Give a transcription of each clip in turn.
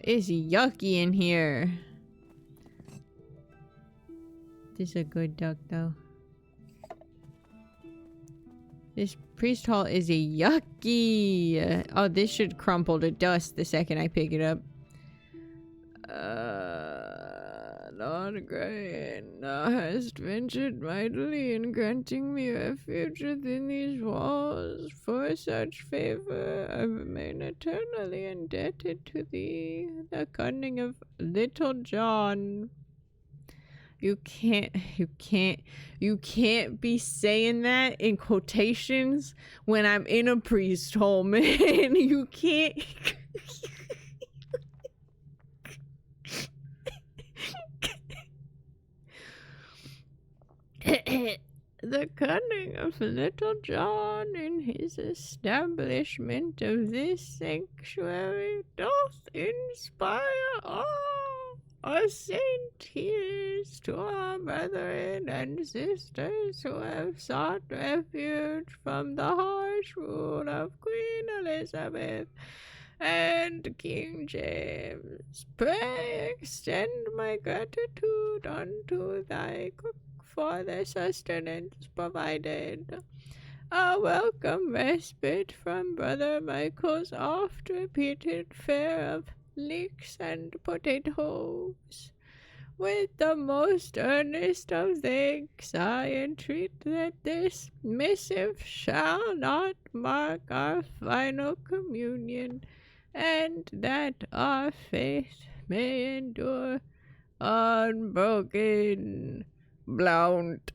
It's yucky in here. This is a good duck, though. This priest hall is a yucky. Oh, this should crumple to dust the second I pick it up. Lord Grey, thou hast ventured mightily in granting me refuge within these walls. For such favor I remain eternally indebted to thee. The cunning of Little John. You can't be saying that in quotations when I'm in a priest hole, man. You can't. The cunning of Little John in his establishment of this sanctuary doth inspire awe. A saint he is to our brethren and sisters who have sought refuge from the harsh rule of Queen Elizabeth and King James. Pray extend my gratitude unto thy cook for the sustenance provided. A welcome respite from Brother Michael's oft-repeated fare of leeks and potatoes. With the most earnest of thanks, I entreat that this missive shall not mark our final communion, and that our faith may endure unbroken. Blount.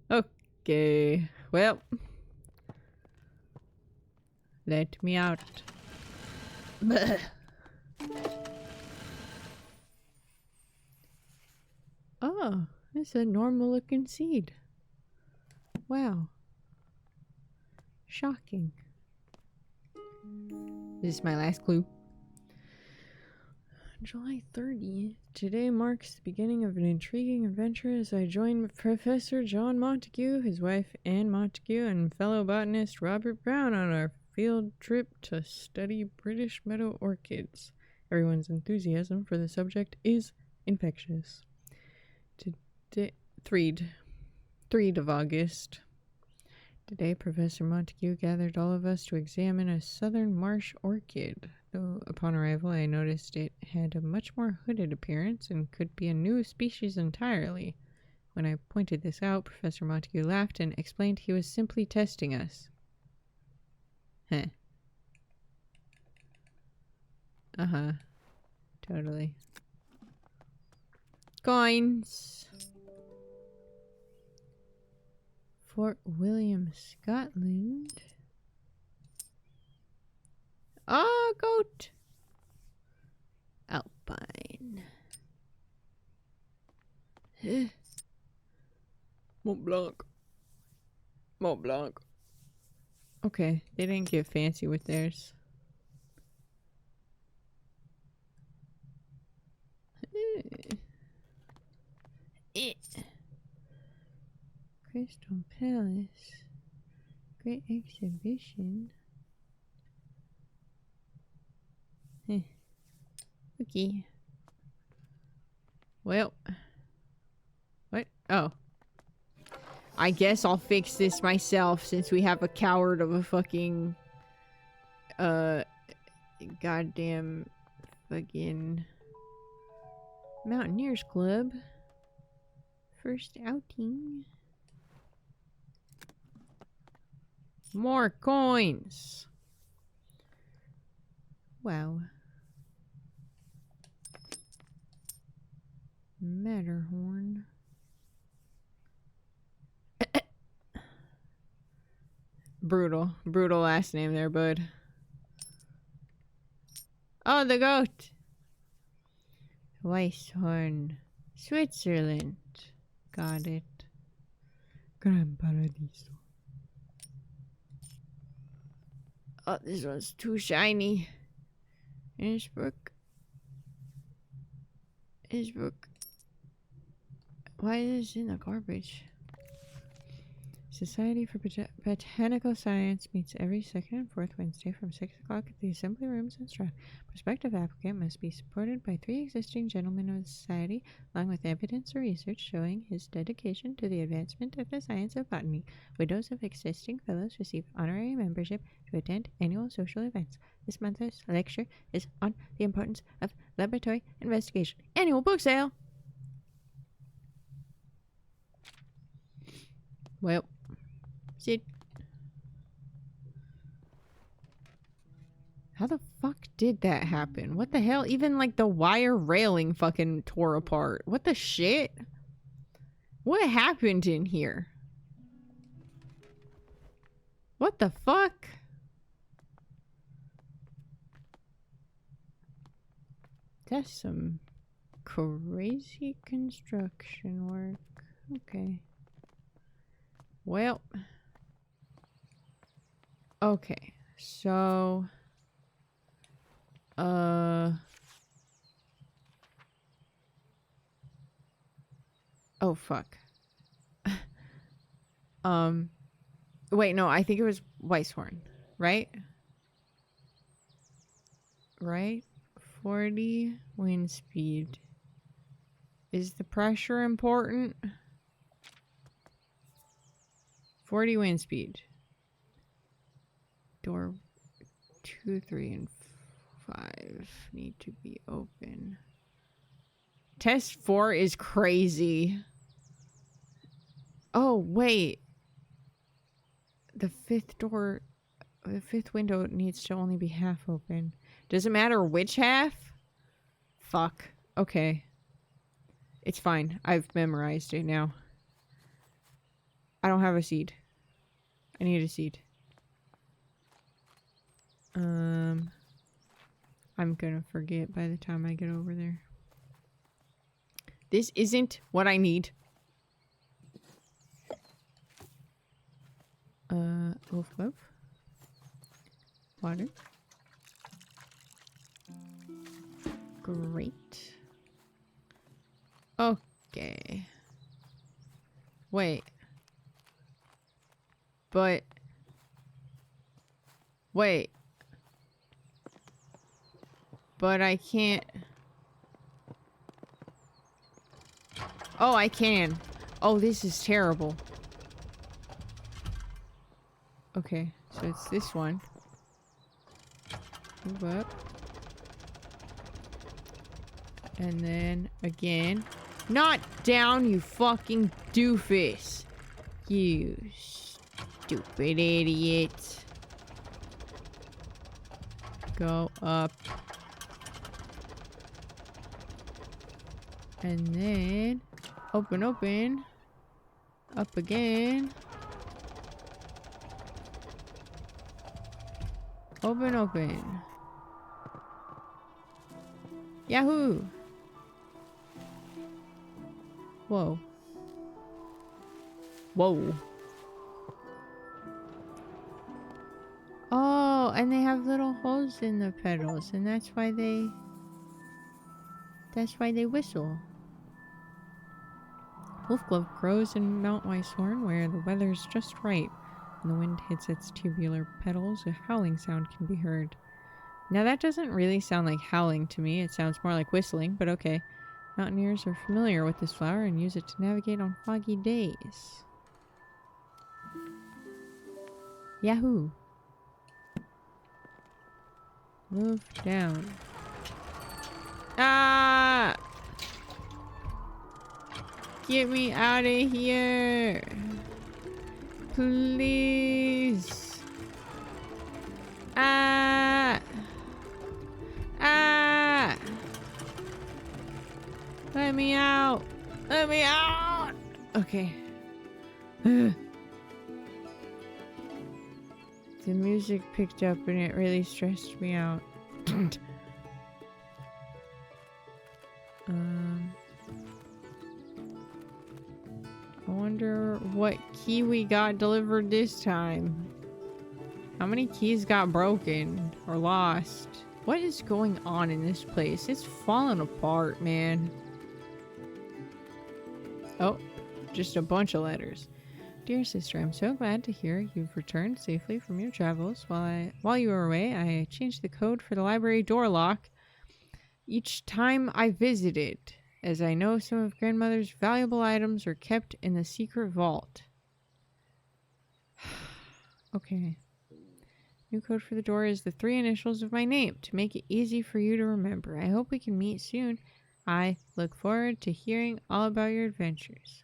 Okay, well, let me out. Blech. Oh, it's a normal looking seed. Wow. Shocking. This is my last clue. July 30th. Today marks the beginning of an intriguing adventure as I join Professor John Montague, his wife Anne Montague, and fellow botanist Robert Brown on our field trip to study British meadow orchids. Everyone's enthusiasm for the subject is infectious. Today, 3rd of August. Today, Professor Montague gathered all of us to examine a southern marsh orchid. Though upon arrival, I noticed it had a much more hooded appearance and could be a new species entirely. When I pointed this out, Professor Montague laughed and explained he was simply testing us. Huh. Uh-huh. Totally. Coins! Fort William, Scotland. Ah, goat! Alpine. Mont Blanc. Mont Blanc. Okay, they didn't get fancy with theirs. Crystal Palace. Great exhibition. Okay. Well. What? Oh. I guess I'll fix this myself since we have a coward of a fucking goddamn fucking Mountaineers Club. First outing. More coins. Wow. Matterhorn. Brutal last name there, bud. Oh, the goat. Weisshorn, Switzerland. Got it. Gran Paradiso. Oh, this one's too shiny. Innsbruck. Why is this in the garbage? Society for Botanical Science meets every second and fourth Wednesday from 6 o'clock at the Assembly Rooms in Stroud. Prospective applicant must be supported by 3 existing gentlemen of the Society, along with evidence or research showing his dedication to the advancement of the science of botany. Widows of existing fellows receive honorary membership to attend annual social events. This month's lecture is on the importance of laboratory investigation. Annual book sale! Well, Sid. How the fuck did that happen? What the hell? Even like the wire railing fucking tore apart. What the shit? What happened in here? What the fuck? That's some crazy construction work. Okay. Well. Okay. So. Oh, fuck. Wait, no, I think it was Weisshorn, right? Right? 40 wind speed. Is the pressure important? 40 wind speed. Door 2, 3, and 5 need to be open. Test 4 is crazy. Oh, wait. The 5th door, the 5th window needs to only be half open. Does it matter which half? Fuck. Okay. It's fine. I've memorized it now. I don't have a seed. I need a seed. I'm gonna forget by the time I get over there. This isn't what I need. Wolf loaf. Water. Great. Okay. Wait. But. Wait. But I can't. Oh, I can. Oh, this is terrible. Okay, so it's this one. Move up. And then again. Not down, you fucking doofus. You stupid idiot. Go up. And then open, open. Up again. Open, open. Yahoo! Whoa. Whoa. Oh, and they have little holes in the petals, and that's why they whistle. Wolfglove grows in Mount Weisshorn, where the weather's just right. When the wind hits its tubular petals, a howling sound can be heard. Now that doesn't really sound like howling to me. It sounds more like whistling, but okay. Mountaineers are familiar with this flower and use it to navigate on foggy days. Yahoo! Move down. Ah! Get me out of here! Please! Ah! Ah! Let me out! Let me out! Okay. The music picked up and it really stressed me out. I wonder what key we got delivered this time. How many keys got broken or lost? What is going on in this place? It's falling apart, man. Oh, just a bunch of letters. Dear sister, I'm so glad to hear you've returned safely from your travels. While you were away, I changed the code for the library door lock each time I visited, as I know some of grandmother's valuable items are kept in the secret vault. Okay. New code for the door is the 3 initials of my name to make it easy for you to remember. I hope we can meet soon. I look forward to hearing all about your adventures.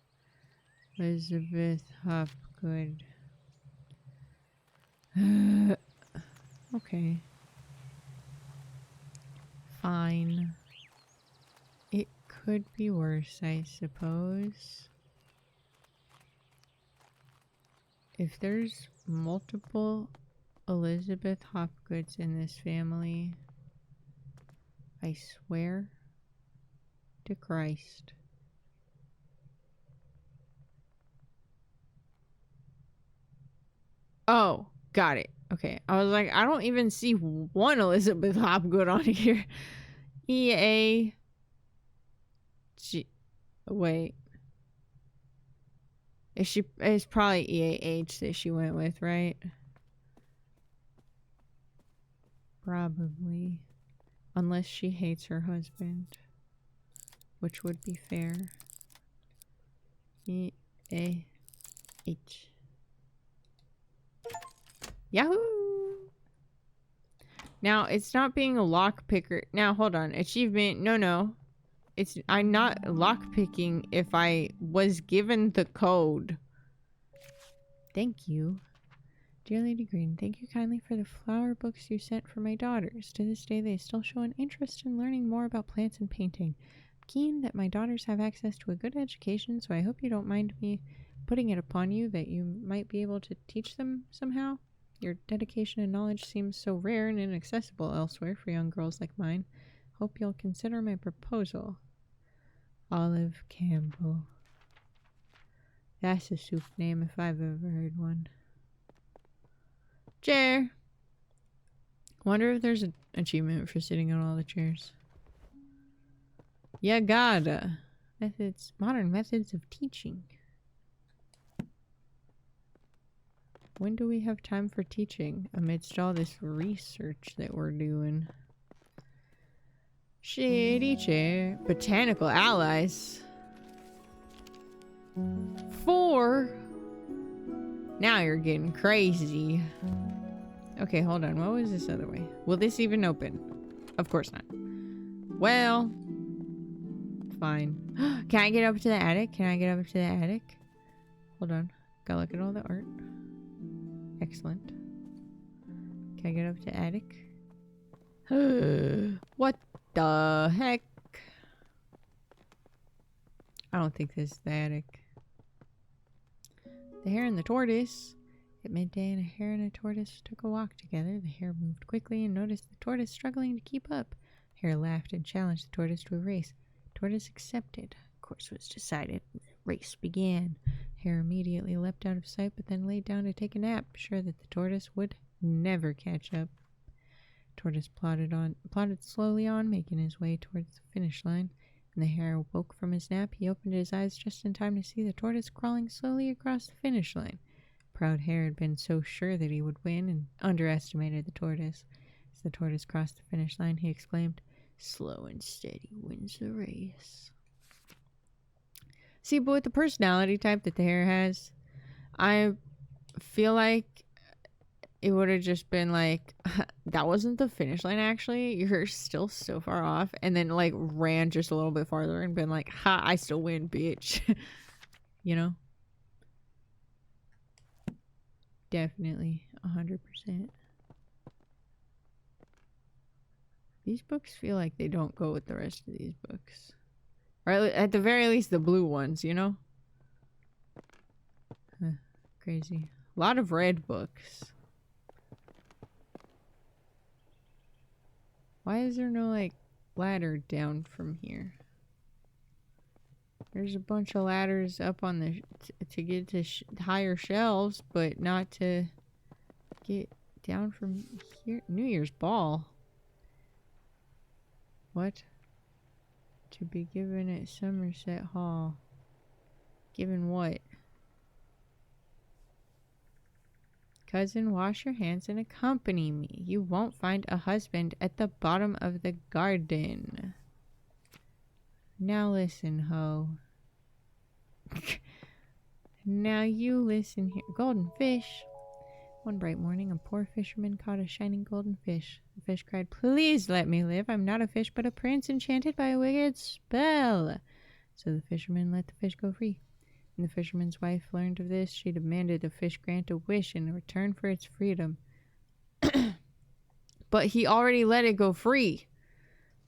Elizabeth Hopgood. Okay. Fine. It could be worse, I suppose. If there's multiple Elizabeth Hopgoods in this family, I swear to Christ. Oh, got it. Okay. I was like, I don't even see one Elizabeth Hopgood on here. EA. Wait. It's probably EAH that she went with, right? Probably. Unless she hates her husband. Which would be fair. EAH. Yahoo! Now, it's not being a lockpicker. Now, hold on. Achievement. No. I'm not lockpicking if I was given the code. Thank you. Dear Lady Green, thank you kindly for the flower books you sent for my daughters. To this day, they still show an interest in learning more about plants and painting. I'm keen that my daughters have access to a good education, so I hope you don't mind me putting it upon you that you might be able to teach them somehow. Your dedication and knowledge seems so rare and inaccessible elsewhere for young girls like mine. Hope you'll consider my proposal. Olive Campbell. That's a soup name if I've ever heard one. Chair. Wonder if there's an achievement for sitting on all the chairs. Yagada. Modern methods of teaching. When do we have time for teaching amidst all this research that we're doing? Shitty chair. Botanical allies. 4? Now you're getting crazy. Okay, hold on. What was this other way? Will this even open? Of course not. Well, fine. Can I get up to the attic? Can I get up to the attic? Hold on. Gotta look at all the art. Excellent. Can I get up to attic? What the heck? I don't think this is the attic. The hare and the tortoise. At midday, a hare and a tortoise took a walk together. The hare moved quickly and noticed the tortoise struggling to keep up. The hare laughed and challenged the tortoise to a race. The tortoise accepted. A course was decided. The race began. The hare immediately leapt out of sight, but then laid down to take a nap, sure that the tortoise would never catch up. The tortoise plodded slowly on, making his way towards the finish line. When the hare woke from his nap, he opened his eyes just in time to see the tortoise crawling slowly across the finish line. The proud hare had been so sure that he would win and underestimated the tortoise. As the tortoise crossed the finish line, he exclaimed, "Slow and steady wins the race." See, but with the personality type that the hare has, I feel like it would have just been like, that wasn't the finish line, actually. You're still so far off. And then, like, ran just a little bit farther and been like, ha, I still win, bitch. You know? Definitely. 100%. These books feel like they don't go with the rest of these books. Or at the very least, the blue ones, you know? Crazy. A lot of red books. Why is there no, like, ladder down from here? There's a bunch of ladders up on the... to get to higher shelves, but not to get down from here. New Year's Ball. What? To be given at Somerset Hall. Given what? Cousin, wash your hands and accompany me. You won't find a husband at the bottom of the garden. Now listen, ho. Now you listen here. Golden fish. One bright morning, a poor fisherman caught a shining golden fish. The fish cried, "Please let me live. I'm not a fish, but a prince enchanted by a wicked spell." So the fisherman let the fish go free. When the fisherman's wife learned of this, she demanded the fish grant a wish in return for its freedom. But he already let it go free.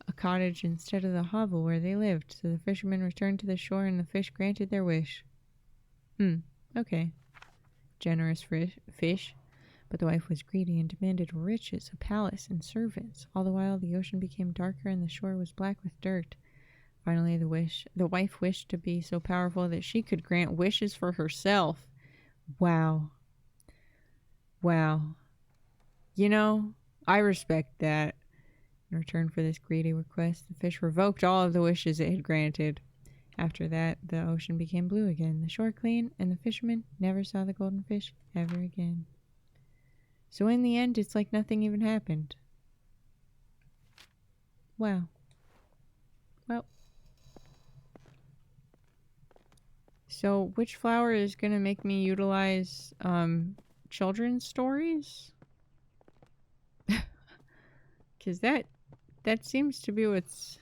A cottage instead of the hovel where they lived. So the fisherman returned to the shore and the fish granted their wish. Okay. Generous fish. But the wife was greedy and demanded riches, a palace, and servants. All the while, the ocean became darker and the shore was black with dirt. Finally, the wife wished to be so powerful that she could grant wishes for herself. Wow. Wow. You know, I respect that. In return for this greedy request, the fish revoked all of the wishes it had granted. After that, the ocean became blue again, the shore clean, and the fisherman never saw the golden fish ever again. So in the end, it's like nothing even happened. Wow. Well. So which flower is going to make me utilize children's stories? Because that seems to be what's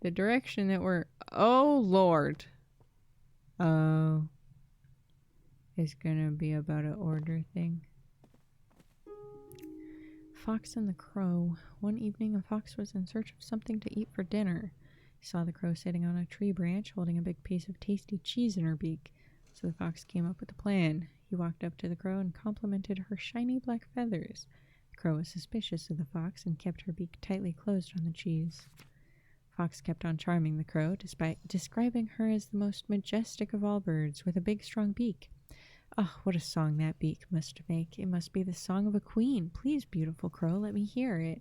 the direction that we're... Oh, Lord. Oh. It's going to be about an order thing. Fox and the Crow. One evening, a fox was in search of something to eat for dinner. He saw the crow sitting on a tree branch holding a big piece of tasty cheese in her beak. So the fox came up with a plan. He walked up to the crow and complimented her shiny black feathers. The crow was suspicious of the fox and kept her beak tightly closed on the cheese. Fox kept on charming the crow, despite describing her as the most majestic of all birds, with a big strong beak. Oh, what a song that beak must make. It must be the song of a queen. Please, beautiful crow, let me hear it.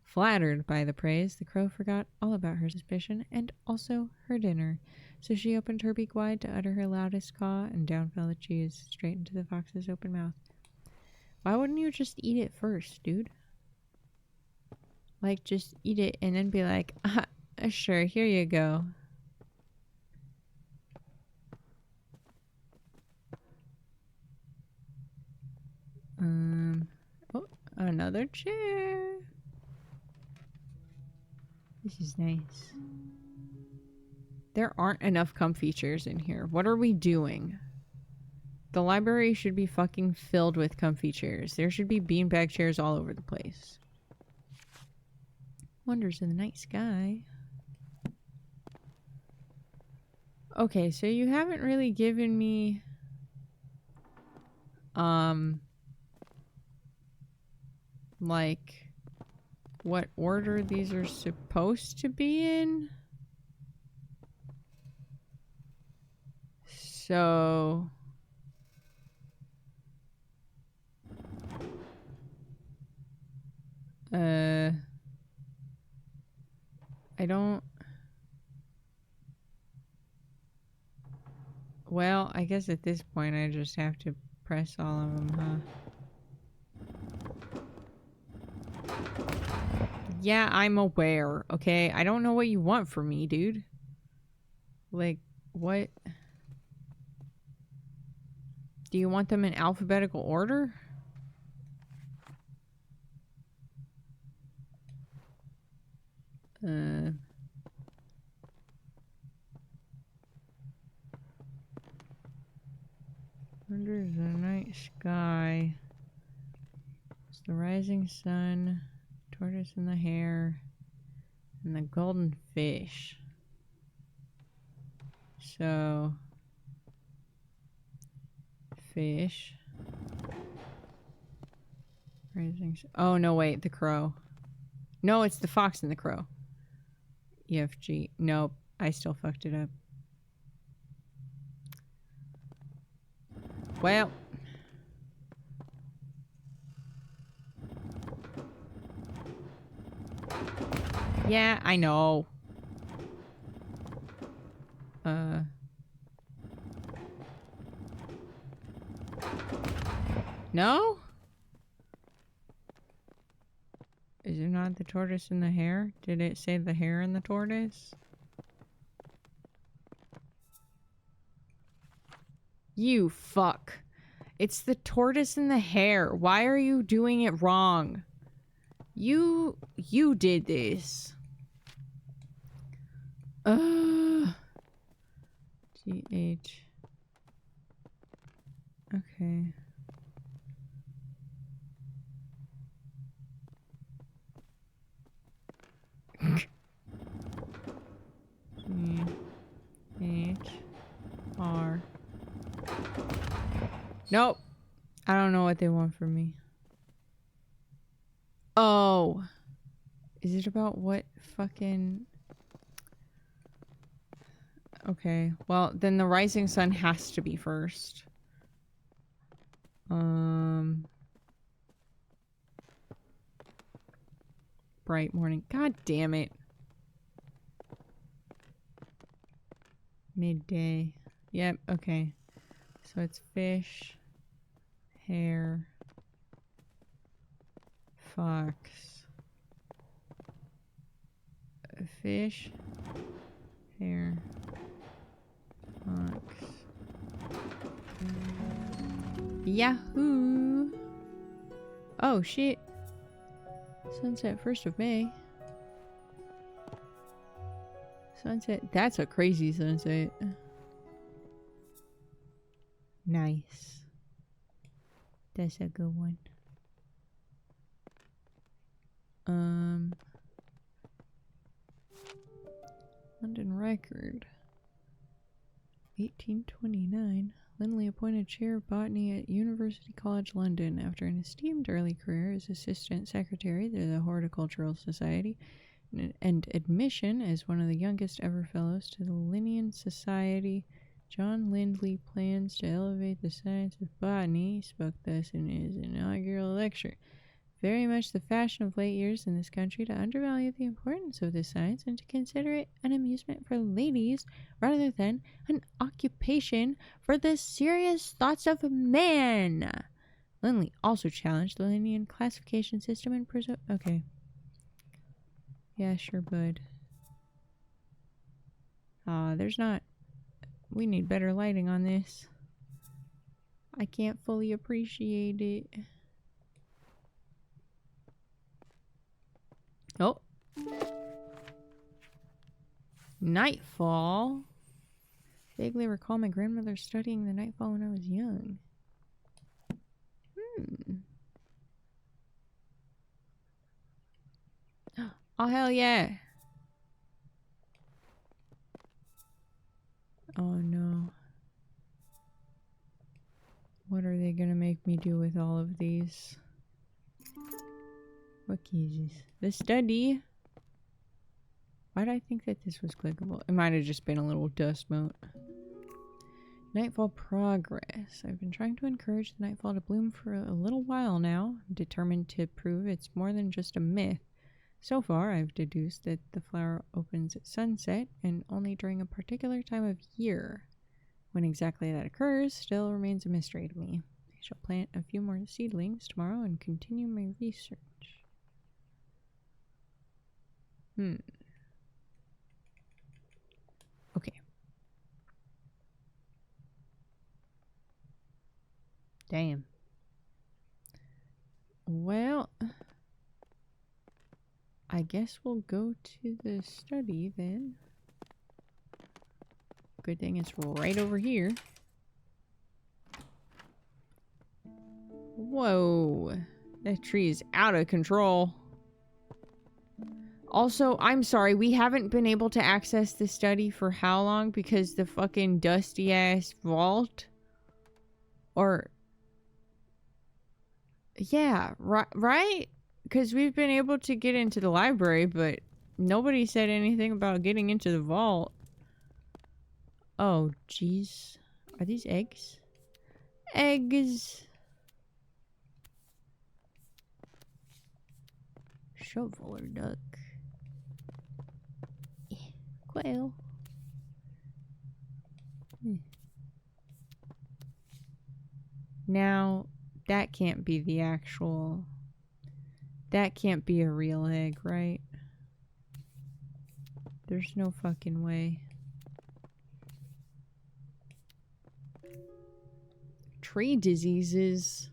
Flattered by the praise, the crow forgot all about her suspicion and also her dinner. So she opened her beak wide to utter her loudest caw, and down fell the cheese, straight into the fox's open mouth. Why wouldn't you just eat it first, dude? Like, just eat it and then be like, sure, here you go. Oh, another chair. This is nice. There aren't enough comfy chairs in here. What are we doing? The library should be fucking filled with comfy chairs. There should be beanbag chairs all over the place. Wonders in the night sky. Okay, so you haven't really given me... like, what order these are supposed to be in? So... I don't... Well, I guess at this point I just have to press all of them, huh? Yeah, I'm aware, okay? I don't know what you want from me, dude. Like, what? Do you want them in alphabetical order? Under the night sky. It's the rising sun, tortoise and the hare, and the golden fish. So, fish. Rising sun. Oh, no, wait, the crow. No, it's the fox and the crow. EFG. Nope, I still fucked it up. Well. Yeah, I know. No? Is it not the tortoise and the hare? Did it say the hare and the tortoise? You fuck. It's the tortoise and the hare. Why are you doing it wrong? You did this. TH. Okay. H-R. Nope. I don't know what they want from me. Oh. Is it about what fucking... Okay. Well, then the rising sun has to be first. Bright morning. God damn it. Midday. Yep, okay. So it's fish, hare, fox. Fish, hare, fox. Yahoo! Oh shit. Sunset 1st of May. Sunset. That's a crazy sunset. Nice. That's a good one. London Record. 1829. Lindley appointed chair of botany at University College London after an esteemed early career as assistant secretary to the Horticultural Society and admission as one of the youngest ever fellows to the Linnean Society. John Lindley plans to elevate the science of botany. He spoke thus in his inaugural lecture. Very much the fashion of late years in this country to undervalue the importance of this science and to consider it an amusement for ladies rather than an occupation for the serious thoughts of man. Lindley also challenged the Linnean classification system and okay. Yeah, sure, bud. There's not... We need better lighting on this. I can't fully appreciate it. Oh. Nightfall. Vaguely recall my grandmother studying the nightfall when I was young. Oh, hell yeah. Oh, no. What are they gonna make me do with all of these? What key is this? The study. Why did I think that this was clickable? It might have just been a little dust mote. Nightfall progress. I've been trying to encourage the nightfall to bloom for a little while now. I'm determined to prove it's more than just a myth. So far, I've deduced that the flower opens at sunset and only during a particular time of year. When exactly that occurs still remains a mystery to me. I shall plant a few more seedlings tomorrow and continue my research. Okay. Damn. Well, I guess we'll go to the study then. Good thing it's right over here. Whoa. That tree is out of control. Also, I'm sorry, we haven't been able to access the study for how long? Because the fucking dusty-ass vault? Or... Yeah, right? Because we've been able to get into the library, but nobody said anything about getting into the vault. Oh, jeez. Are these eggs? Eggs! Shovel or duck? Quail. Now, that can't be the actual... That can't be a real egg, right? There's no fucking way. Tree diseases.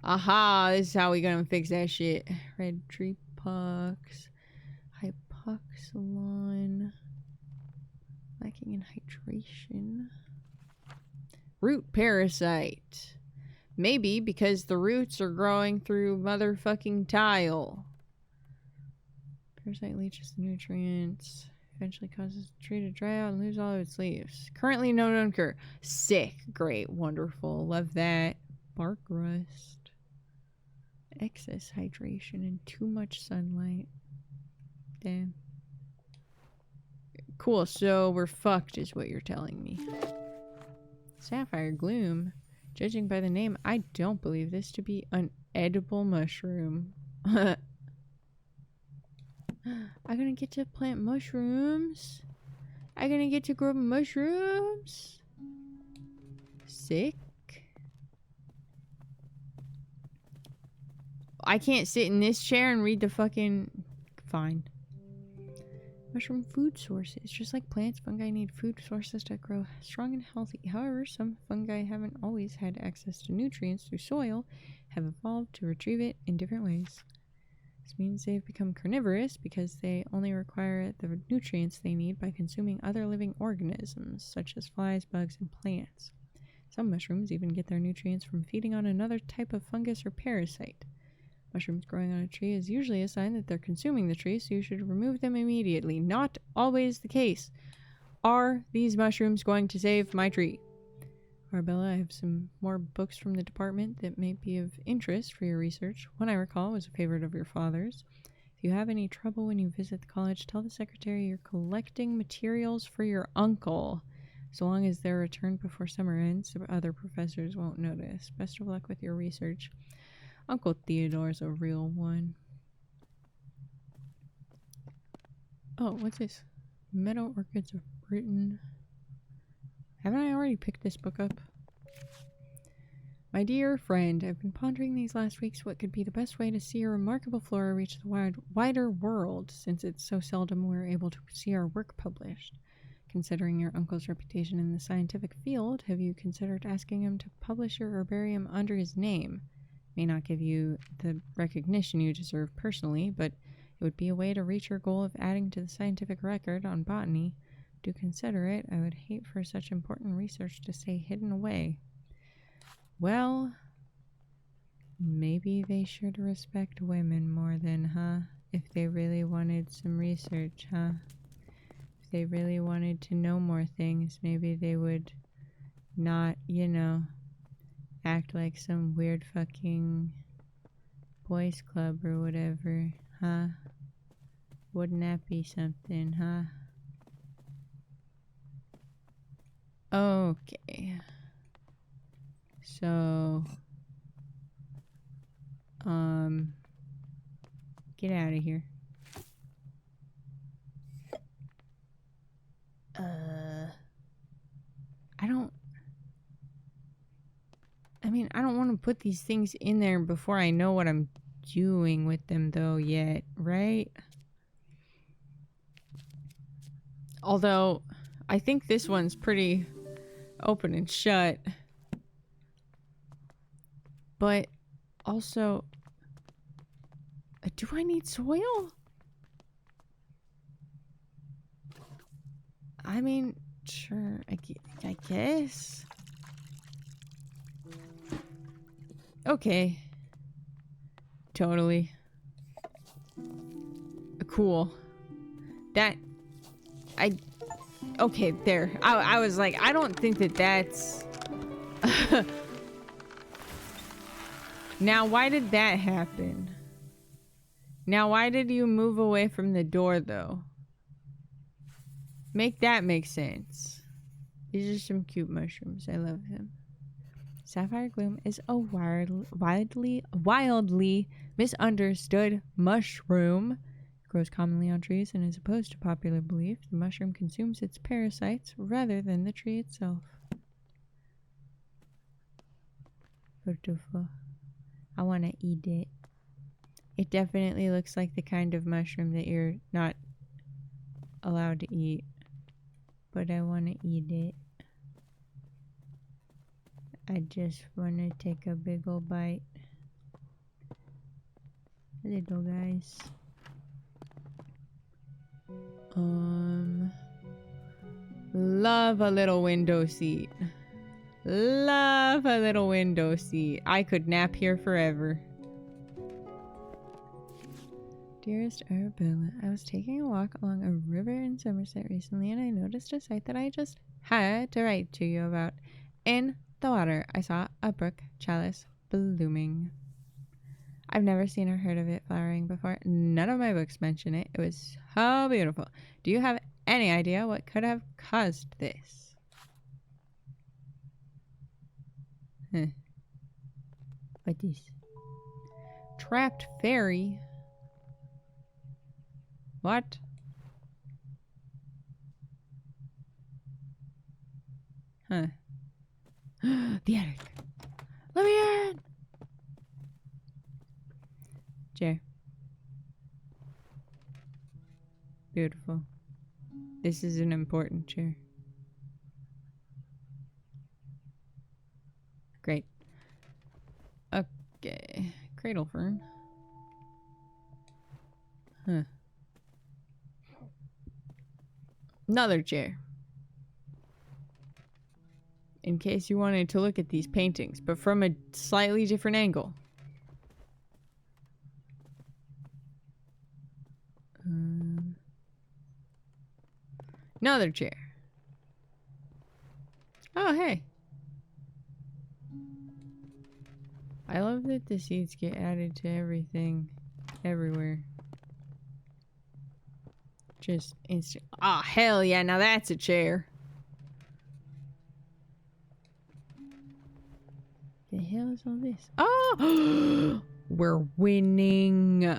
Aha, this is how we gonna fix that shit. Red tree pucks. Hypoxylon. Lacking in hydration. Root parasite. Maybe because the roots are growing through motherfucking tile. Parasite leaches the nutrients. Eventually causes the tree to dry out and lose all of its leaves. Currently no known cure. Sick. Great. Wonderful. Love that. Bark rust. Excess hydration and too much sunlight. Damn. Cool. So we're fucked is what you're telling me. Sapphire gloom. Judging by the name, I don't believe this to be an edible mushroom. I'm gonna get to plant mushrooms. I'm gonna get to grow mushrooms. Sick. I can't sit in this chair and read the fucking... Fine. Mushroom food sources. Just like plants, fungi need food sources to grow strong and healthy. However, some fungi haven't always had access to nutrients through soil, have evolved to retrieve it in different ways. This means they've become carnivorous because they only require the nutrients they need by consuming other living organisms, such as flies, bugs, and plants. Some mushrooms even get their nutrients from feeding on another type of fungus or parasite. Mushrooms growing on a tree is usually a sign that they're consuming the tree, so you should remove them immediately. Not always the case. Are these mushrooms going to save my tree? Arbella, I have some more books from the department that may be of interest for your research. One I recall was a favorite of your father's. If you have any trouble when you visit the college, tell the secretary you're collecting materials for your uncle. So long as they're returned before summer ends, the other professors won't notice. Best of luck with your research. Uncle Theodore's a real one. Oh, what's this? Meadow Orchids of Britain. Haven't I already picked this book up? My dear friend, I've been pondering these last weeks what could be the best way to see your remarkable flora reach the wider world, since it's so seldom we're able to see our work published. Considering your uncle's reputation in the scientific field, have you considered asking him to publish your herbarium under his name? May not give you the recognition you deserve personally, but it would be a way to reach your goal of adding to the scientific record on botany. Do consider it. I would hate for such important research to stay hidden away. Well, maybe they should respect women more then, huh? If they really wanted some research, huh? If they really wanted to know more things, maybe they would not, you know, act like some weird fucking boys club or whatever, huh? Wouldn't that be something, huh? Okay. So, get out of here. I don't want to put these things in there before I know what I'm doing with them though yet, right? Although, I think this one's pretty open and shut. But, also, do I need soil? I mean, sure, I guess. Okay. Totally. Cool. Okay, there. I was like, I don't think that's... Now, why did that happen? Now, why did you move away from the door, though? Make that make sense. These are some cute mushrooms. I love them. Sapphire Gloom is a wildly misunderstood mushroom. It grows commonly on trees and is opposed to popular belief. The mushroom consumes its parasites rather than the tree itself. beautiful. I want to eat it. It definitely looks like the kind of mushroom that you're not allowed to eat. But I want to eat it. I just want to take a big ol' bite. Little guys. Love a little window seat. Love a little window seat. I could nap here forever. Dearest Arabella, I was taking a walk along a river in Somerset recently and I noticed a sight that I just had to write to you about. In the water, I saw a brook chalice blooming. I've never seen or heard of it flowering before. None of my books mention it. It was so beautiful. Do you have any idea what could have caused this? What is? Trapped fairy? What? Huh. The attic. Let me in! Chair. Beautiful. This is an important chair. Great. Okay. Cradle fern. Huh. Another chair. In case you wanted to look at these paintings, but from a slightly different angle. Another chair. Oh, hey. I love that the seats get added to everything, everywhere. Just instant. Oh, hell yeah, now that's a chair. The hell is all this? Oh! We're winning.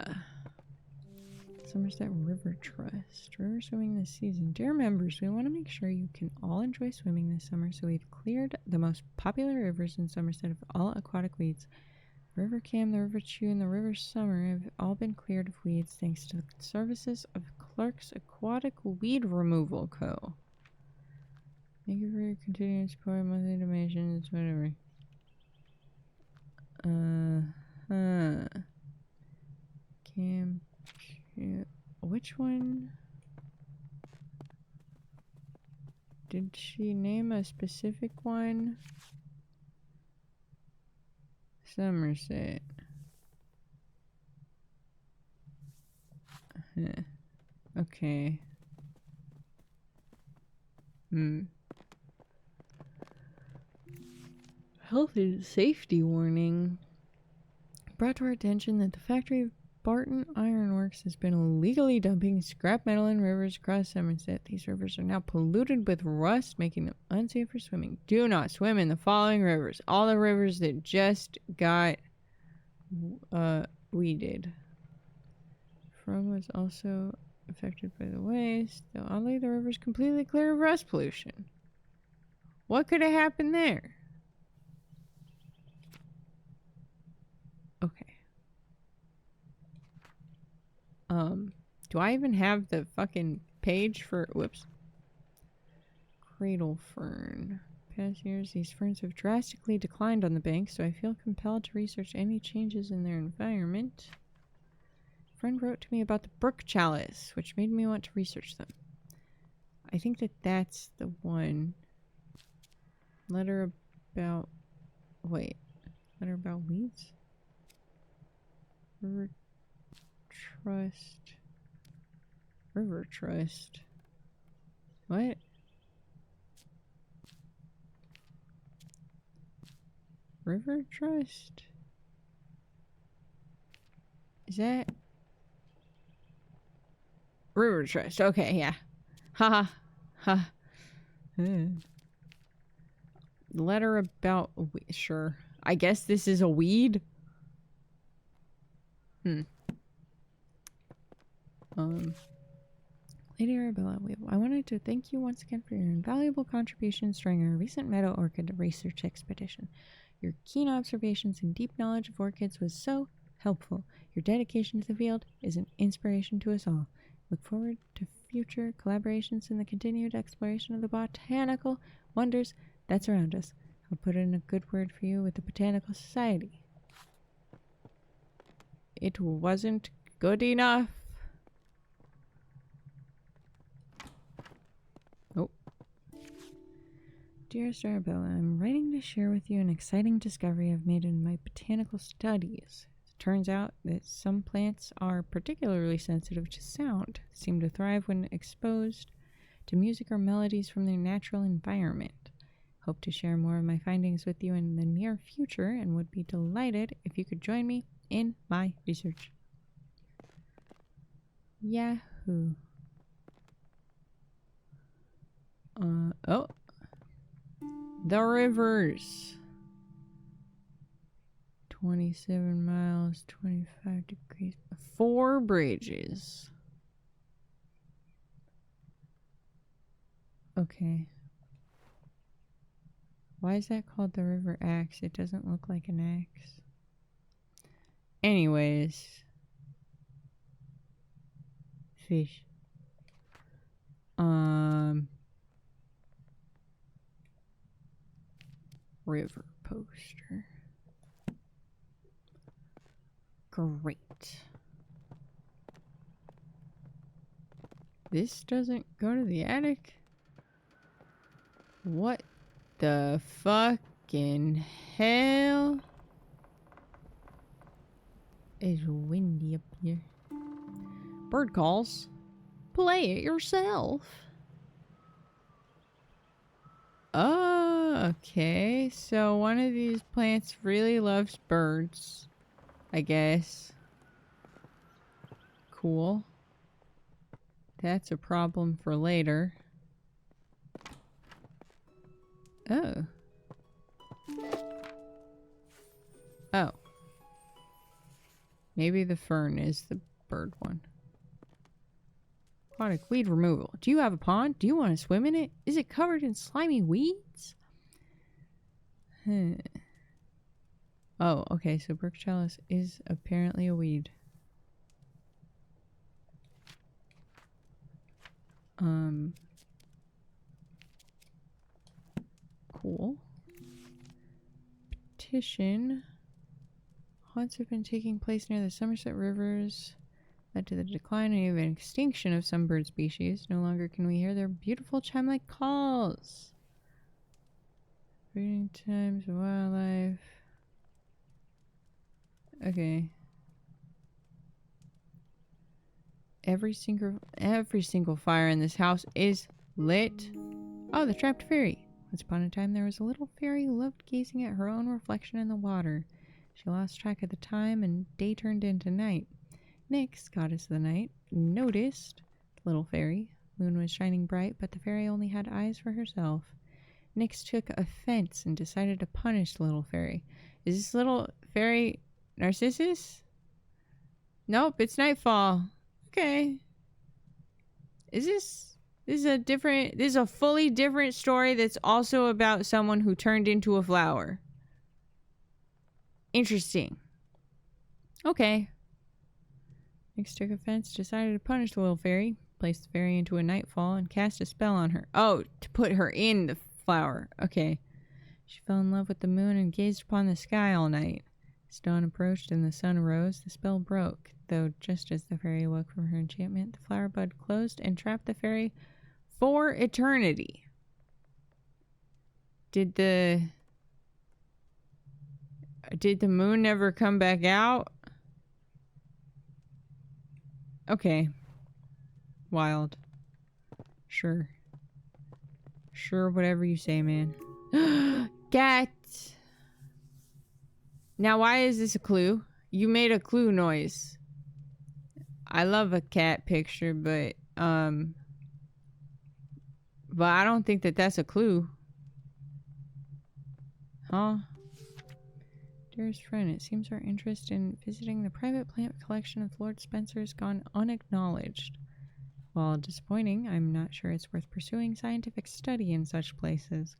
Somerset River Trust. River swimming this season. Dear members, we want to make sure you can all enjoy swimming this summer, so we've cleared the most popular rivers in Somerset of all aquatic weeds. River Cam, the River Chew, and the River Summer have all been cleared of weeds thanks to the services of Clark's Aquatic Weed Removal Co. Thank you for your continued support, monthly donations, whatever. Cam... Which one? Did she name a specific one? Somerset. Okay. Health and safety warning. Brought to our attention that the factory of Barton Ironworks has been illegally dumping scrap metal in rivers across Somerset. These rivers are now polluted with rust, making them unsafe for swimming. Do not swim in the following rivers. All the rivers that just got weeded. Frome was also affected by the waste, though oddly the river's completely clear of rust pollution. What could have happened there? Okay. Do I even have the fucking page for... Whoops. Cradle fern. Past years, these ferns have drastically declined on the bank, so I feel compelled to research any changes in their environment. A friend wrote to me about the brook chalice, which made me want to research them. I think that that's the one. Letter about... Wait. Letter about weeds? River Trust. River Trust. What? River Trust? Is that... River Trust. Okay, yeah. Ha ha. Letter about... Sure. I guess this is a weed? Lady Arabella, I wanted to thank you once again for your invaluable contributions during our recent meadow orchid research expedition. Your keen observations and deep knowledge of orchids was so helpful. Your dedication to the field is an inspiration to us all. Look forward to future collaborations in the continued exploration of the botanical wonders that surround us. I'll put in a good word for you with the Botanical Society. It wasn't good enough. Oh. Dearest Arabella, I'm writing to share with you an exciting discovery I've made in my botanical studies. It turns out that some plants are particularly sensitive to sound, seem to thrive when exposed to music or melodies from their natural environment. Hope to share more of my findings with you in the near future and would be delighted if you could join me in my research. Yahoo. Oh. The rivers. 27 miles, 25 degrees. 4 bridges. Okay. Why is that called the River Axe? It doesn't look like an axe. Anyways. Fish. River poster. Great. This doesn't go to the attic? What the fucking hell? It's windy up here. Bird calls. Play it yourself. Okay, so one of these plants really loves birds, I guess. Cool. That's a problem for later. Oh. Oh. Maybe the fern is the bird one. Aquatic weed removal. Do you have a pond? Do you want to swim in it? Is it covered in slimy weeds? Oh, okay, so brook chalice is apparently a weed. Cool. Petition. Haunts have been taking place near the Somerset rivers. Led to the decline and even extinction of some bird species. No longer can we hear their beautiful chime-like calls. Breeding times of wildlife. Okay. Every single fire in this house is lit. Oh, the trapped fairy. Once upon a time, there was a little fairy who loved gazing at her own reflection in the water. She lost track of the time, and day turned into night. Nyx, goddess of the night, noticed the little fairy. Moon was shining bright, but the fairy only had eyes for herself. Nyx took offense and decided to punish the little fairy. Is this little fairy Narcissus? Nope, it's Nightfall. Okay. This is a fully different story that's also about someone who turned into a flower. Interesting. Okay. Nyx took offense, decided to punish the little fairy, placed the fairy into a nightfall, and cast a spell on her. Oh, to put her in the flower. Okay. She fell in love with the moon and gazed upon the sky all night. As dawn approached and the sun arose, the spell broke, though just as the fairy awoke from her enchantment, the flower bud closed and trapped the fairy for eternity. Did the moon never come back out? Okay. Wild. Sure. Sure, whatever you say, man. Cat! Now, why is this a clue? You made a clue noise. I love a cat picture, but I don't think that that's a clue. Huh? Dearest friend, it seems our interest in visiting the private plant collection of Lord Spencer has gone unacknowledged. While disappointing, I'm not sure it's worth pursuing scientific study in such places.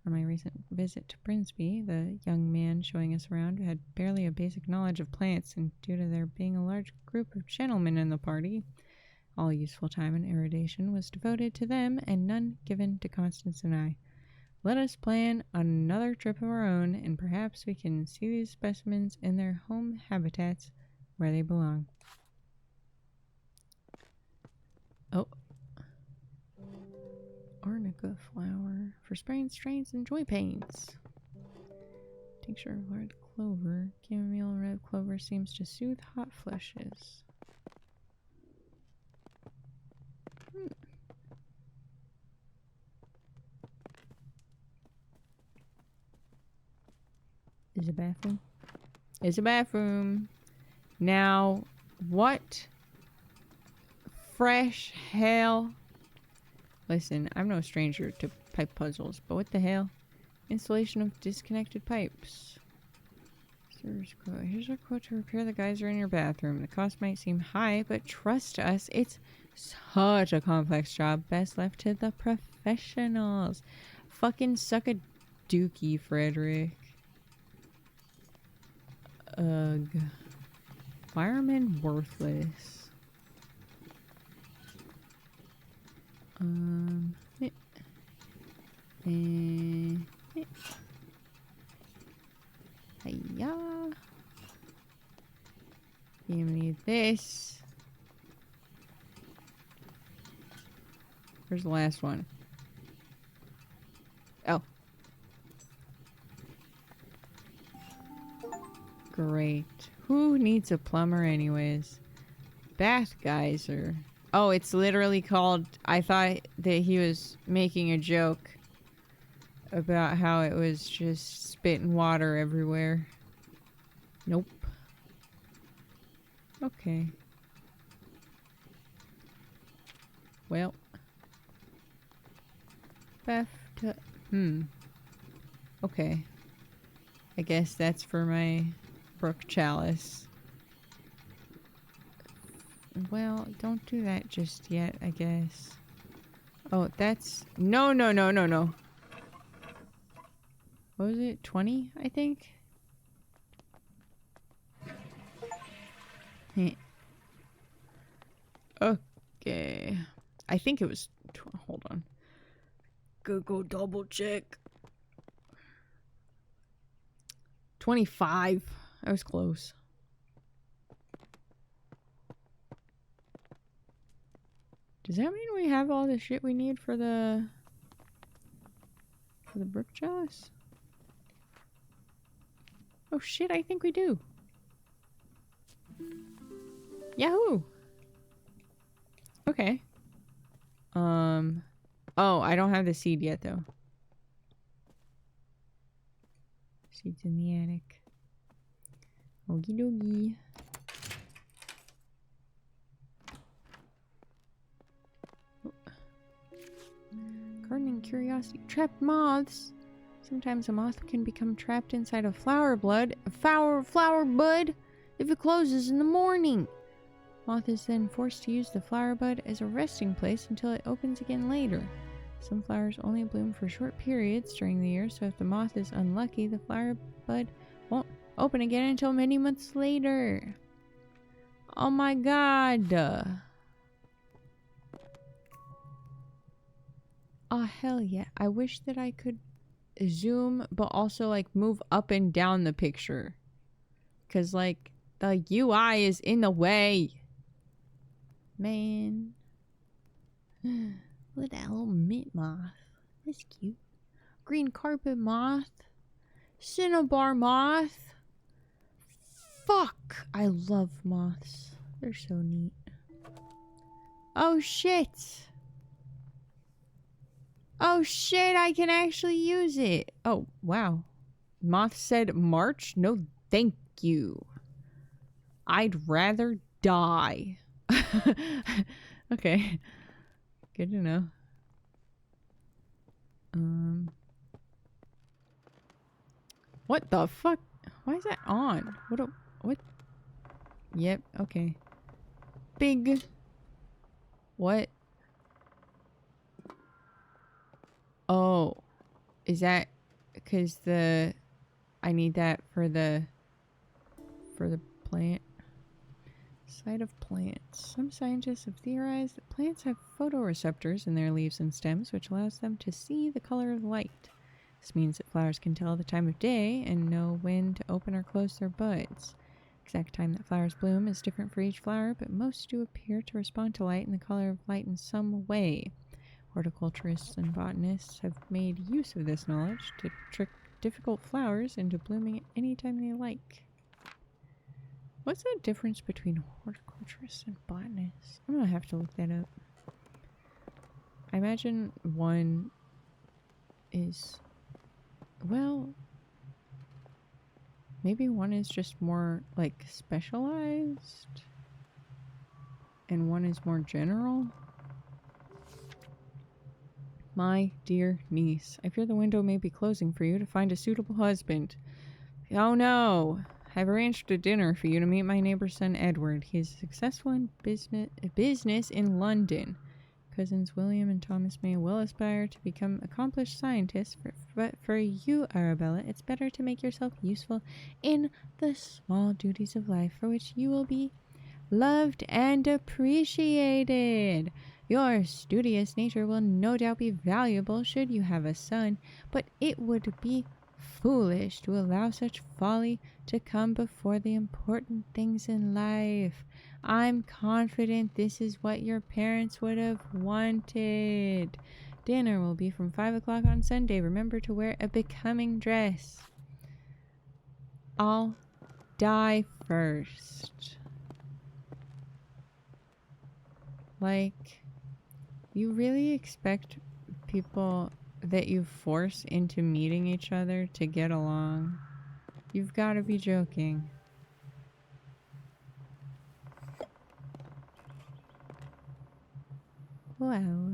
On my recent visit to Brinsby, the young man showing us around had barely a basic knowledge of plants, and due to there being a large group of gentlemen in the party, all useful time and erudition was devoted to them and none given to Constance and I. Let us plan another trip of our own, and perhaps we can see these specimens in their home habitats where they belong. Oh. Arnica flower for spraying strains and joint pains. Tincture of red clover. Chamomile red clover seems to soothe hot flushes. Is a bathroom? It's a bathroom. Now, what fresh hell? Listen, I'm no stranger to pipe puzzles, but what the hell? Installation of disconnected pipes. Here's our quote to repair the geyser in your bathroom. The cost might seem high, but trust us, it's such a complex job. Best left to the professionals. Fucking suck a dookie, Frederick. Ugh. Fireman worthless. Hiya. You need this. Where's the last one? Oh. Great. Who needs a plumber anyways? Bath geyser. Oh, it's literally called... I thought that he was making a joke about how it was just spitting water everywhere. Nope. Okay. Well. Bathtub. Okay. I guess that's for my brook chalice. Well, don't do that just yet, I guess. Oh, that's... No. What was it? 20, I think? Okay. I think it was... Hold on. Go double check. 25. I was close. Does that mean we have all the shit we need for the brook chalice? Oh shit, I think we do. Yahoo! Okay. Oh, I don't have the seed yet though. Seed's in the attic. Okie dokie. Gardening curiosity. Trapped moths. Sometimes a moth can become trapped inside a flower bud if it closes in the morning. Moth is then forced to use the flower bud as a resting place until it opens again later. Some flowers only bloom for short periods during the year, so if the moth is unlucky, the flower bud won't open again until many months later. Oh my god. Oh hell yeah. I wish that I could zoom but also like move up and down the picture, cause like the UI is in the way, man. Look at that little mint moth. That's cute. Green carpet moth. Cinnabar moth. Fuck, I love moths. They're so neat. Oh shit. Oh shit, I can actually use it. Oh, wow. Moth said March? No, thank you. I'd rather die. Okay. Good to know. What the fuck? Why is that on? What? Yep, okay. Big. What? Oh. Is that because I need that for the plant? Sight of plants. Some scientists have theorized that plants have photoreceptors in their leaves and stems, which allows them to see the color of light. This means that flowers can tell the time of day and know when to open or close their buds. Exact time that flowers bloom is different for each flower, but most do appear to respond to light and the color of light in some way. Horticulturists and botanists have made use of this knowledge to trick difficult flowers into blooming at any time they like. What's the difference between horticulturists and botanists? I'm gonna have to look that up. I imagine one is, well, maybe one is just more like specialized and one is more general. My dear niece, I fear the window may be closing for you to find a suitable husband. Oh no! I've arranged a dinner for you to meet my neighbor's son Edward. He is successful in business in London. Cousins William and Thomas may well aspire to become accomplished scientists, but for you, Arabella, it's better to make yourself useful in the small duties of life for which you will be loved and appreciated. Your studious nature will no doubt be valuable should you have a son, but it would be foolish to allow such folly to come before the important things in life. I'm confident this is what your parents would have wanted. Dinner will be from 5 o'clock on Sunday. Remember to wear a becoming dress. I'll die first. Like, you really expect people that you force into meeting each other to get along? You've got to be joking. Wow.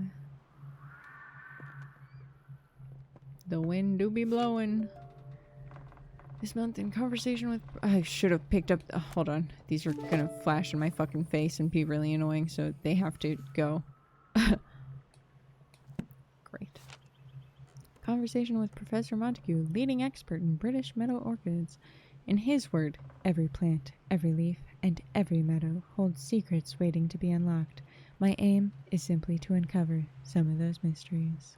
The wind do be blowing. This month in conversation with... I should have picked up... hold on. These are gonna flash in my fucking face and be really annoying, so they have to go. Great. Conversation with Professor Montague, leading expert in British meadow orchids. In his word, every plant, every leaf, and every meadow holds secrets waiting to be unlocked. My aim is simply to uncover some of those mysteries.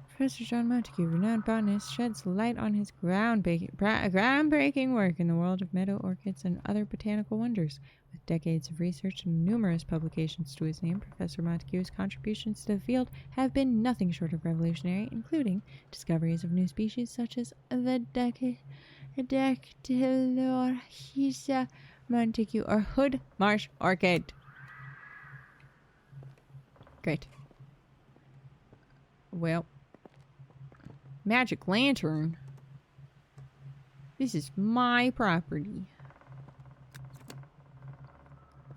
Professor John Montague, renowned botanist, sheds light on his groundbreaking work in the world of meadow orchids and other botanical wonders. With decades of research and numerous publications to his name, Professor Montague's contributions to the field have been nothing short of revolutionary, including discoveries of new species such as the Dactylorhiza Montague or hood marsh orchid. Great. Well, magic lantern. This is my property.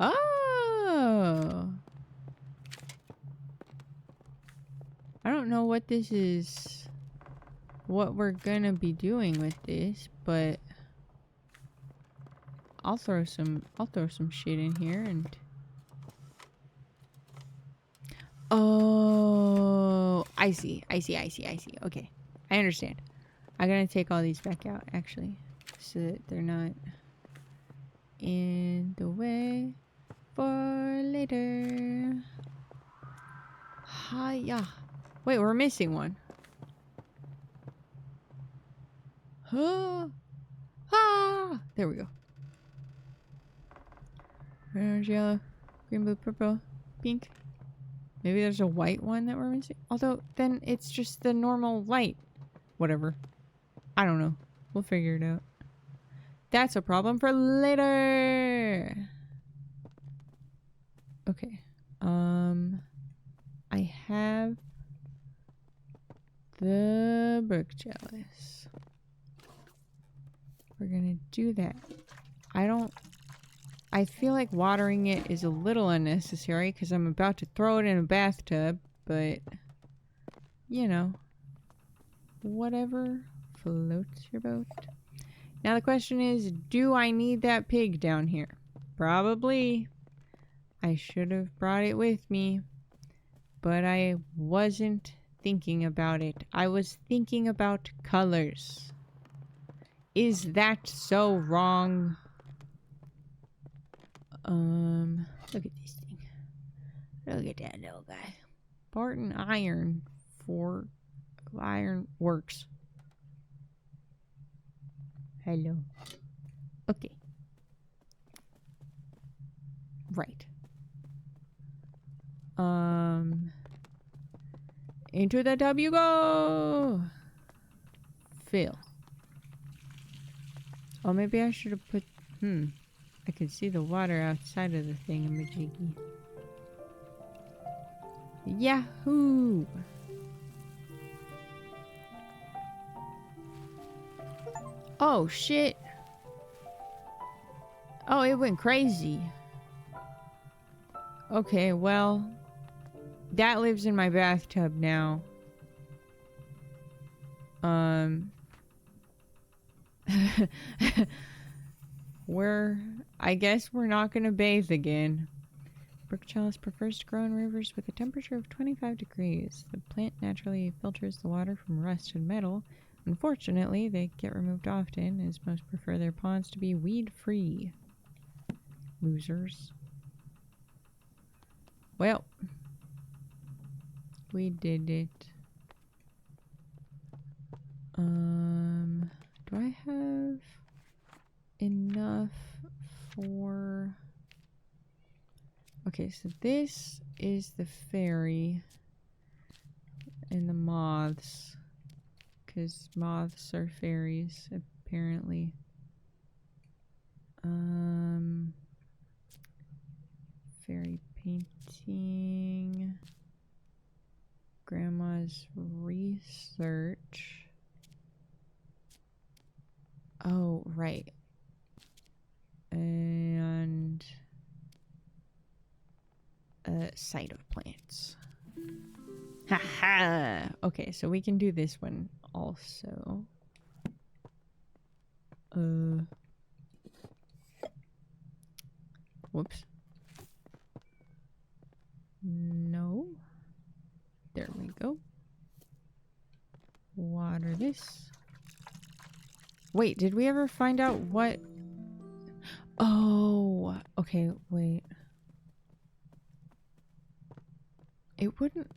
Oh. I don't know what this is, what we're gonna be doing with this, but I'll throw some shit in here and... Oh, I see. Okay, I understand. I'm gonna take all these back out, actually, so that they're not in the way for later. Hiya. Wait, we're missing one. Huh? Ah! There we go. Red, orange, yellow, green, blue, purple, pink. Maybe there's a white one that we're missing. Although, then it's just the normal light. Whatever. I don't know. We'll figure it out. That's a problem for later. Okay. I have the brook chalice. We're gonna do that. I feel like watering it is a little unnecessary because I'm about to throw it in a bathtub, but, you know, whatever floats your boat. Now the question is, do I need that pig down here? Probably. I should have brought it with me, but I wasn't thinking about it. I was thinking about colors. Is that so wrong? Look at this thing. Look at that little guy. Barton Iron for Iron Works. Hello. Okay. Right. Into the tub you go! Fill. Oh, maybe I should have put... I could see the water outside of the thingamajiggy. Yahoo! Oh, shit. Oh, it went crazy. Okay, well... that lives in my bathtub now. I guess we're not gonna bathe again. Brook Chalice prefers to grow in rivers with a temperature of 25 degrees. The plant naturally filters the water from rust and metal. Unfortunately, they get removed often, as most prefer their ponds to be weed-free. Losers. Well, we did it. Do I have enough for... Okay, so this is the fairy and the moths, because moths are fairies, apparently. Fairy painting, grandma's research. Oh, right. And site of plants. Haha. Okay, so we can do this one also. Whoops. No. There we go. Water this. Wait, did we ever find out what... Oh, okay, wait. It wouldn't...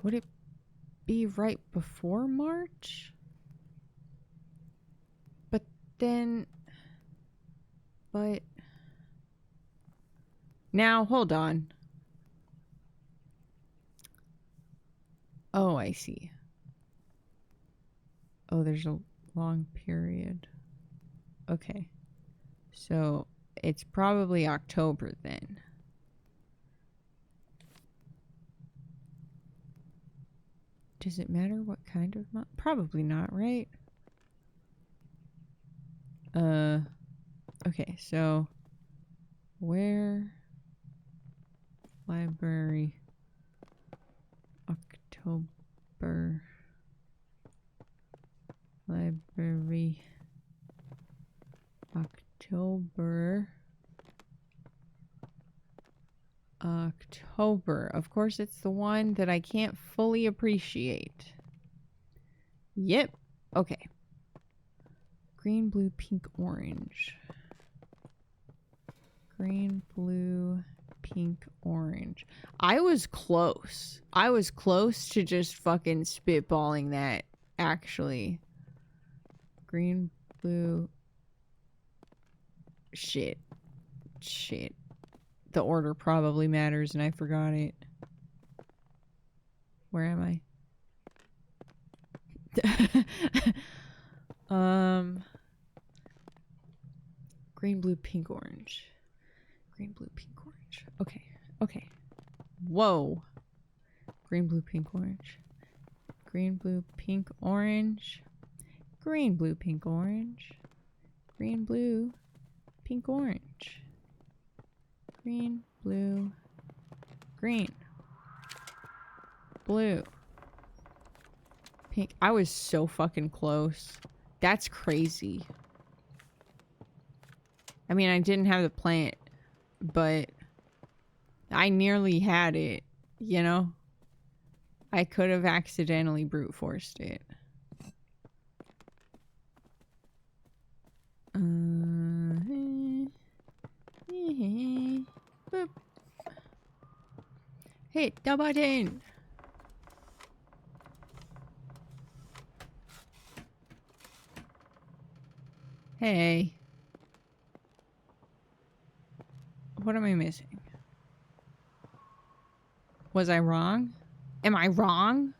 Would it be right before March? But then... But... Now, hold on. Oh, I see. Oh, there's a long period. Okay. So, it's probably October then. Does it matter what kind of month? Probably not, right? Okay, so where? Library. October. Library. October. October. Of course, it's the one that I can't fully appreciate. Yep. Okay. Green, blue, pink, orange. Green, blue, pink, orange. I was close. I was close to just fucking spitballing that, actually. Green, blue. Shit. Shit. The order probably matters and I forgot it. Where am I? Green, blue, pink, orange. Green, blue, pink, orange. Okay. Okay. Whoa. Green, blue, pink, orange. Green, blue, pink, orange. Green, blue, pink, orange. Green, blue, pink, orange. Green, blue, green, blue, pink. I was so fucking close. That's crazy. I mean, I didn't have the plant, but I nearly had it. you know, I could have accidentally brute forced it. Boop. Hit the button. Hey. What am I missing? Was I wrong? Am I wrong?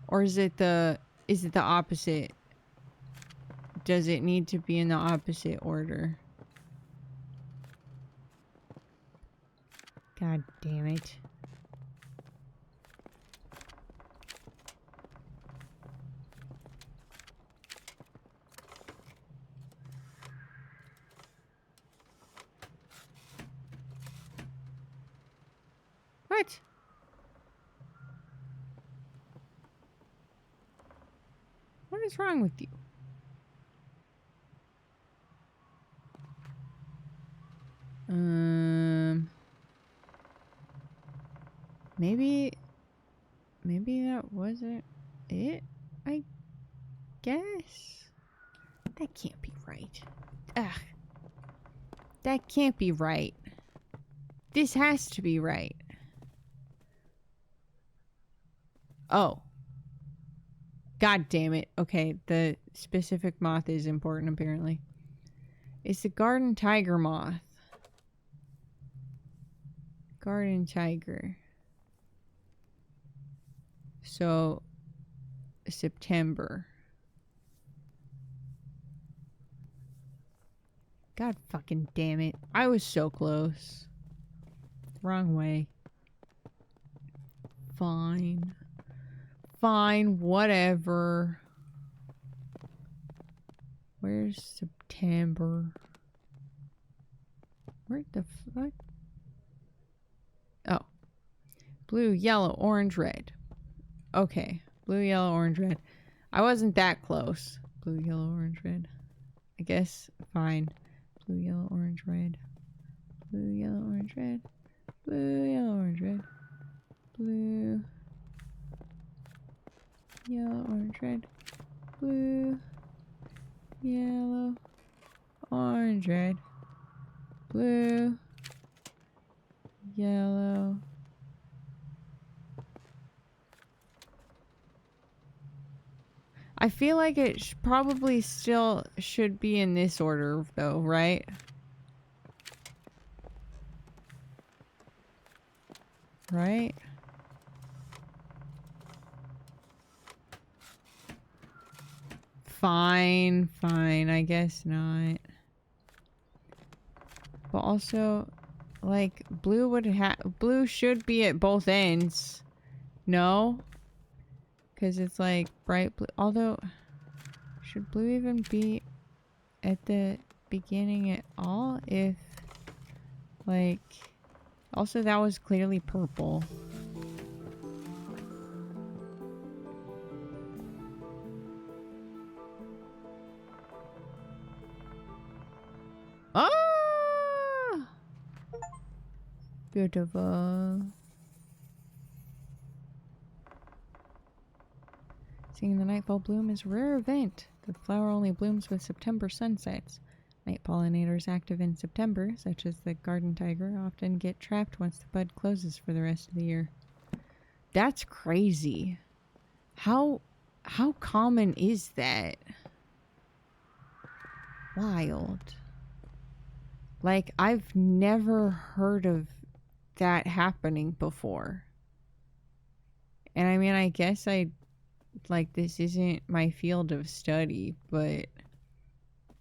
Or is it the opposite? Does it need to be in the opposite order? God damn it. What? What is wrong with you? Maybe that wasn't it, I guess? That can't be right. Ugh. That can't be right. This has to be right. Oh. God damn it. Okay, the specific moth is important, apparently. It's the garden tiger moth. Garden tiger. So, September. God fucking damn it. I was so close. Wrong way. Fine. Fine, whatever. Where's September? Where the fuck? Oh. Blue, yellow, orange, red. Okay. Blue, yellow, orange, red. I wasn't that close. Blue, yellow, orange, red. I guess fine. Blue, yellow, orange, red. Blue, yellow, orange, red. Blue, yellow, orange, red. Blue, yellow, orange, red. Blue, yellow, orange, red. Blue, yellow. I feel like it probably still should be in this order, though, right? Right? Fine, fine. I guess not. But also, like, blue should be at both ends. No? Because it's like bright blue. Although, should blue even be at the beginning at all? If, like, also that was clearly purple. Ah! Beautiful. Seeing the nightfall bloom is a rare event. The flower only blooms with September sunsets. Night pollinators active in September, such as the garden tiger, often get trapped once the bud closes for the rest of the year. That's crazy. How common is that? Wild. Like, I've never heard of that happening before. And I mean, I guess like, this isn't my field of study, but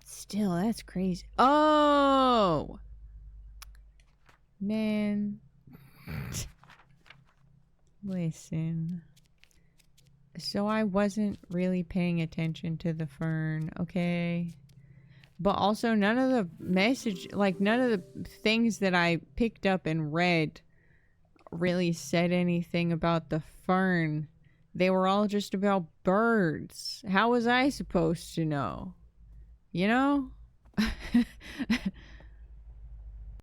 still, that's crazy. Oh! Man. Listen. So I wasn't really paying attention to the fern, okay? But also none of the none of the things that I picked up and read really said anything about the fern. They were all just about birds. How was I supposed to know? You know?